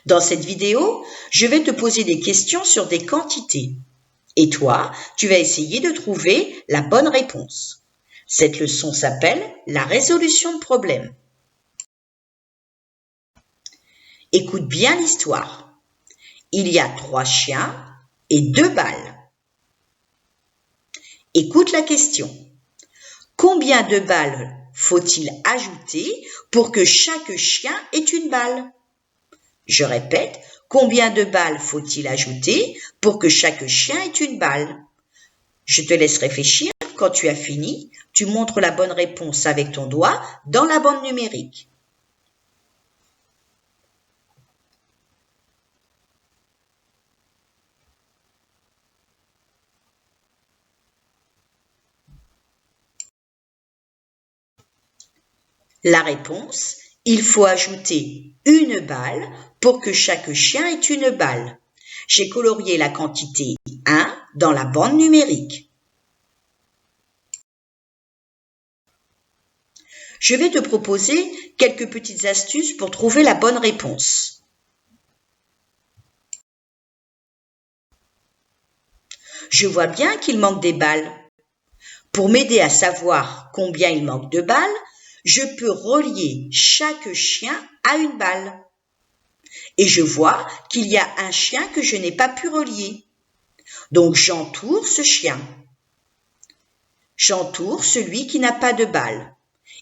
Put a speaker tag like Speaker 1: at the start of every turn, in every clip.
Speaker 1: Dans cette vidéo, je vais te poser des questions sur des quantités. Et toi, tu vas essayer de trouver la bonne réponse. Cette leçon s'appelle la résolution de problèmes. Écoute bien l'histoire. Il y a 3 chiens et 2 balles. Écoute la question. Combien de balles faut-il ajouter pour que chaque chien ait une balle? Je répète, combien de balles faut-il ajouter pour que chaque chien ait une balle? Je te laisse réfléchir. Quand tu as fini, tu montres la bonne réponse avec ton doigt dans la bande numérique. La réponse, il faut ajouter une balle pour que chaque chien ait une balle. J'ai colorié la quantité 1 dans la bande numérique. Je vais te proposer quelques petites astuces pour trouver la bonne réponse. Je vois bien qu'il manque des balles. Pour m'aider à savoir combien il manque de balles, je peux relier chaque chien à une balle. Et je vois qu'il y a un chien que je n'ai pas pu relier. Donc j'entoure ce chien. J'entoure celui qui n'a pas de balle.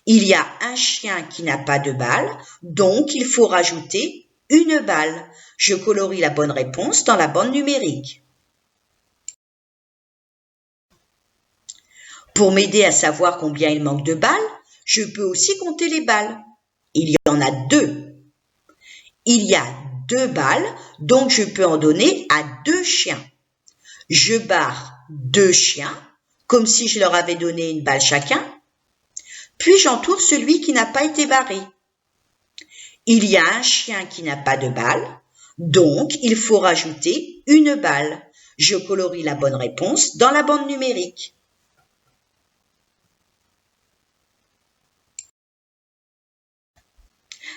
Speaker 1: Il y a un chien qui n'a pas de balle, donc il faut rajouter une balle. Je colorie la bonne réponse dans la bande numérique. Pour m'aider à savoir combien il manque de balles, je peux aussi compter les balles. Il y en a 2. Il y a 2 balles, donc je peux en donner à 2 chiens. Je barre 2 chiens, comme si je leur avais donné une balle chacun. Puis j'entoure celui qui n'a pas été barré. Il y a un chien qui n'a pas de balle, donc il faut rajouter une balle. Je colorie la bonne réponse dans la bande numérique.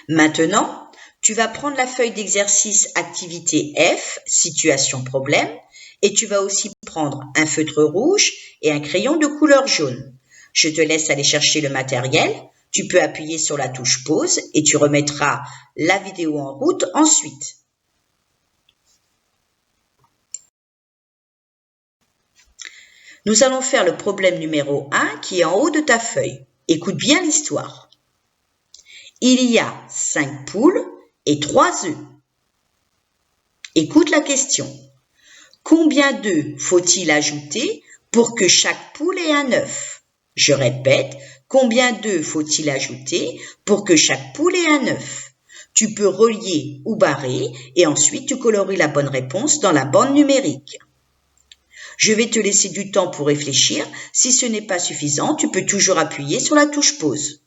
Speaker 1: Maintenant, tu vas prendre la feuille d'exercice activité F, situation problème, et tu vas aussi prendre un feutre rouge et un crayon de couleur jaune. Je te laisse aller chercher le matériel. Tu peux appuyer sur la touche pause et tu remettras la vidéo en route ensuite. Nous allons faire le problème numéro 1 qui est en haut de ta feuille. Écoute bien l'histoire. Il y a 5 poules et 3 œufs. Écoute la question. Combien d'œufs faut-il ajouter pour que chaque poule ait un œuf? Je répète, combien d'œufs faut-il ajouter pour que chaque poule ait un œuf? Tu peux relier ou barrer et ensuite tu colories la bonne réponse dans la bande numérique. Je vais te laisser du temps pour réfléchir. Si ce n'est pas suffisant, tu peux toujours appuyer sur la touche pause.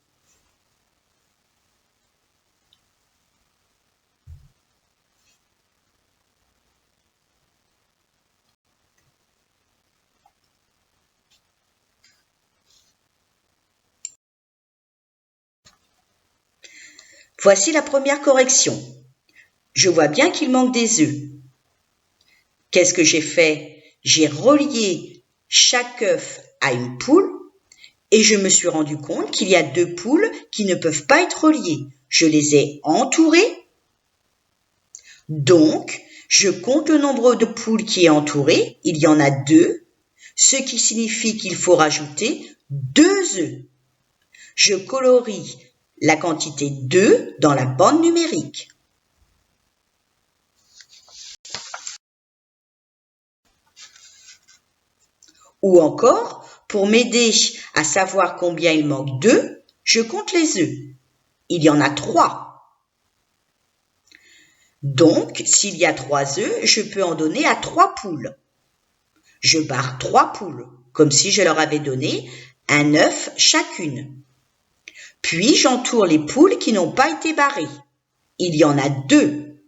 Speaker 1: Voici la première correction. Je vois bien qu'il manque des œufs. Qu'est-ce que j'ai fait? J'ai relié chaque œuf à une poule et je me suis rendu compte qu'il y a 2 poules qui ne peuvent pas être reliées. Je les ai entourées. Donc, je compte le nombre de poules qui est entouré. Il y en a 2, ce qui signifie qu'il faut rajouter 2 œufs. Je colorie la quantité 2 dans la bande numérique. Ou encore, pour m'aider à savoir combien il manque d'œufs, je compte les œufs. Il y en a 3. Donc, s'il y a 3 œufs, je peux en donner à 3 poules. Je barre 3 poules, comme si je leur avais donné un œuf chacune. Puis, j'entoure les poules qui n'ont pas été barrées. Il y en a 2.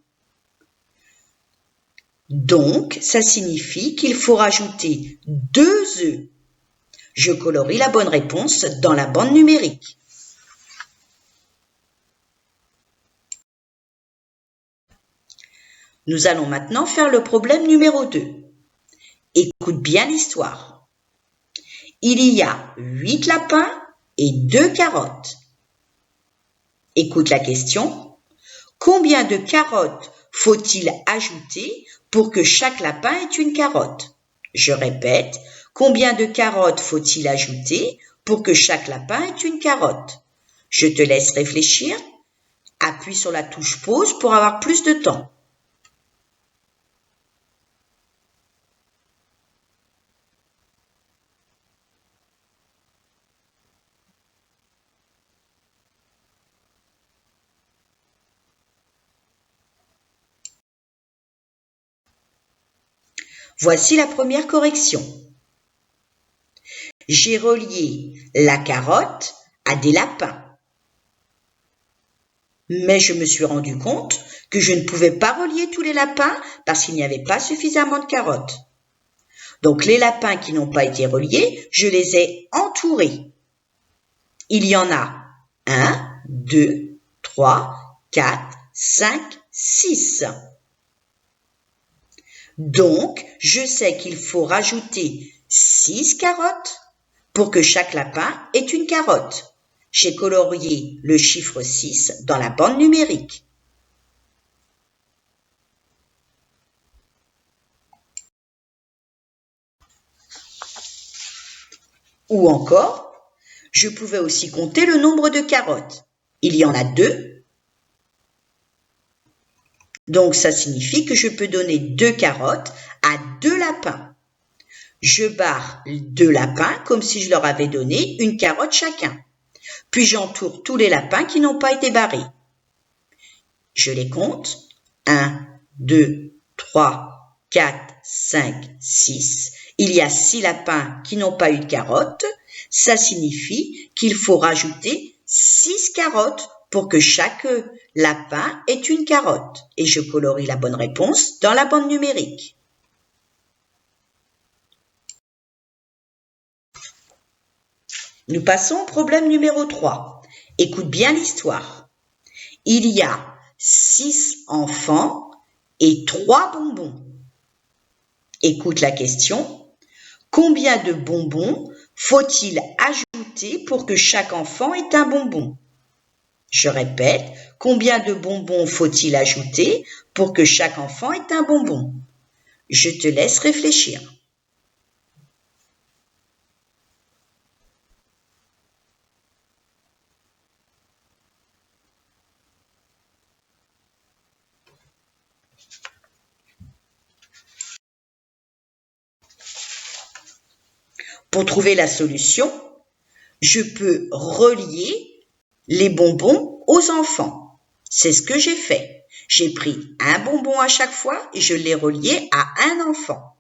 Speaker 1: Donc, ça signifie qu'il faut rajouter 2 œufs. Je colorie la bonne réponse dans la bande numérique. Nous allons maintenant faire le problème numéro 2. Écoute bien l'histoire. Il y a 8 lapins et 2 carottes. Écoute la question. Combien de carottes faut-il ajouter pour que chaque lapin ait une carotte? Je répète, combien de carottes faut-il ajouter pour que chaque lapin ait une carotte? Je te laisse réfléchir. Appuie sur la touche pause pour avoir plus de temps. Voici la première correction. J'ai relié la carotte à des lapins. Mais je me suis rendu compte que je ne pouvais pas relier tous les lapins parce qu'il n'y avait pas suffisamment de carottes. Donc les lapins qui n'ont pas été reliés, je les ai entourés. Il y en a 1, 2, 3, 4, 5, 6. Donc, je sais qu'il faut rajouter 6 carottes pour que chaque lapin ait une carotte. J'ai colorié le chiffre 6 dans la bande numérique. Ou encore, je pouvais aussi compter le nombre de carottes. Il y en a 2. Donc, ça signifie que je peux donner 2 carottes à 2 lapins. Je barre 2 lapins comme si je leur avais donné une carotte chacun. Puis j'entoure tous les lapins qui n'ont pas été barrés. Je les compte. 1, 2, 3, 4, 5, 6. Il y a 6 lapins qui n'ont pas eu de carottes. Ça signifie qu'il faut rajouter 6 carottes pour que chaque lapin ait une carotte. Et je colorie la bonne réponse dans la bande numérique. Nous passons au problème numéro 3. Écoute bien l'histoire. Il y a 6 enfants et 3 bonbons. Écoute la question. Combien de bonbons faut-il ajouter pour que chaque enfant ait un bonbon? Je répète, combien de bonbons faut-il ajouter pour que chaque enfant ait un bonbon? Je te laisse réfléchir. Pour trouver la solution, je peux relier les bonbons aux enfants. C'est ce que j'ai fait. J'ai pris un bonbon à chaque fois et je l'ai relié à un enfant.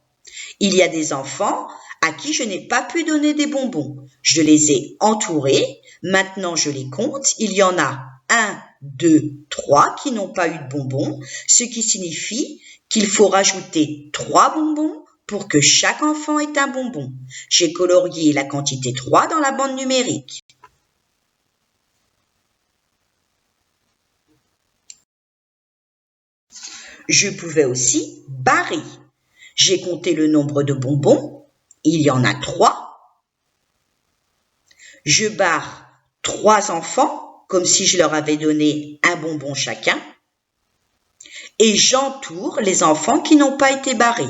Speaker 1: Il y a des enfants à qui je n'ai pas pu donner des bonbons. Je les ai entourés. Maintenant, je les compte. Il y en a 1, 2, 3 qui n'ont pas eu de bonbons, ce qui signifie qu'il faut rajouter 3 bonbons pour que chaque enfant ait un bonbon. J'ai colorié la quantité 3 dans la bande numérique. Je pouvais aussi barrer. J'ai compté le nombre de bonbons. Il y en a 3. Je barre 3 enfants, comme si je leur avais donné un bonbon chacun. Et j'entoure les enfants qui n'ont pas été barrés.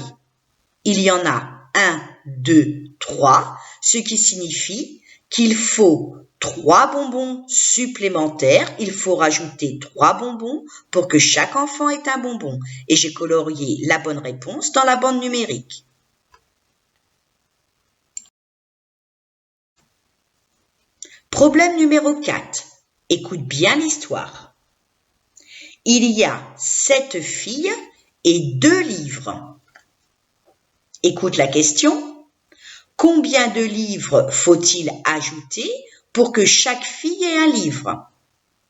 Speaker 1: Il y en a 1, 2, 3, ce qui signifie qu'il faut 3 bonbons supplémentaires. Il faut rajouter 3 bonbons pour que chaque enfant ait un bonbon. Et j'ai colorié la bonne réponse dans la bande numérique. Problème numéro 4. Écoute bien l'histoire. Il y a 7 filles et 2 livres. Écoute la question. Combien de livres faut-il ajouter pour que chaque fille ait un livre?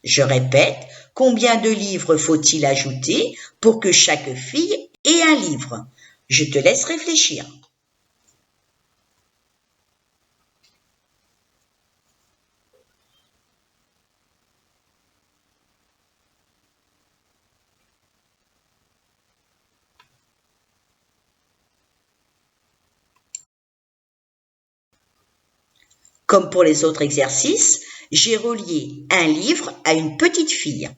Speaker 1: Je répète, combien de livres faut-il ajouter pour que chaque fille ait un livre? Je te laisse réfléchir. Comme pour les autres exercices, j'ai relié un livre à une petite fille.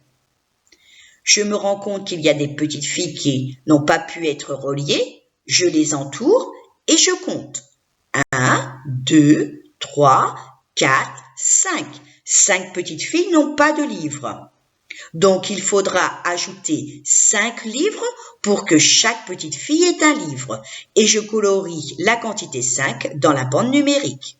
Speaker 1: Je me rends compte qu'il y a des petites filles qui n'ont pas pu être reliées. Je les entoure et je compte. 1, 2, 3, 4, 5. 5 petites filles n'ont pas de livre. Donc, il faudra ajouter 5 livres pour que chaque petite fille ait un livre. Et je colorie la quantité 5 dans la bande numérique.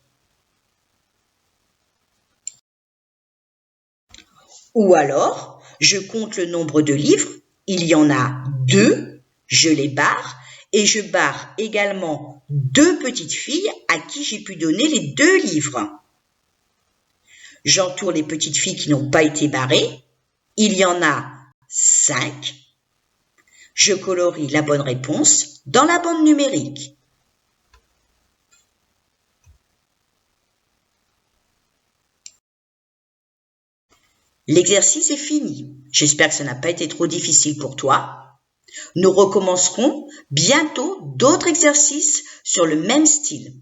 Speaker 1: Ou alors, je compte le nombre de livres. Il y en a 2. Je les barre. Et je barre également 2 petites filles à qui j'ai pu donner les 2 livres. J'entoure les petites filles qui n'ont pas été barrées. Il y en a 5. Je colorie la bonne réponse dans la bande numérique. L'exercice est fini. J'espère que ça n'a pas été trop difficile pour toi. Nous recommencerons bientôt d'autres exercices sur le même style.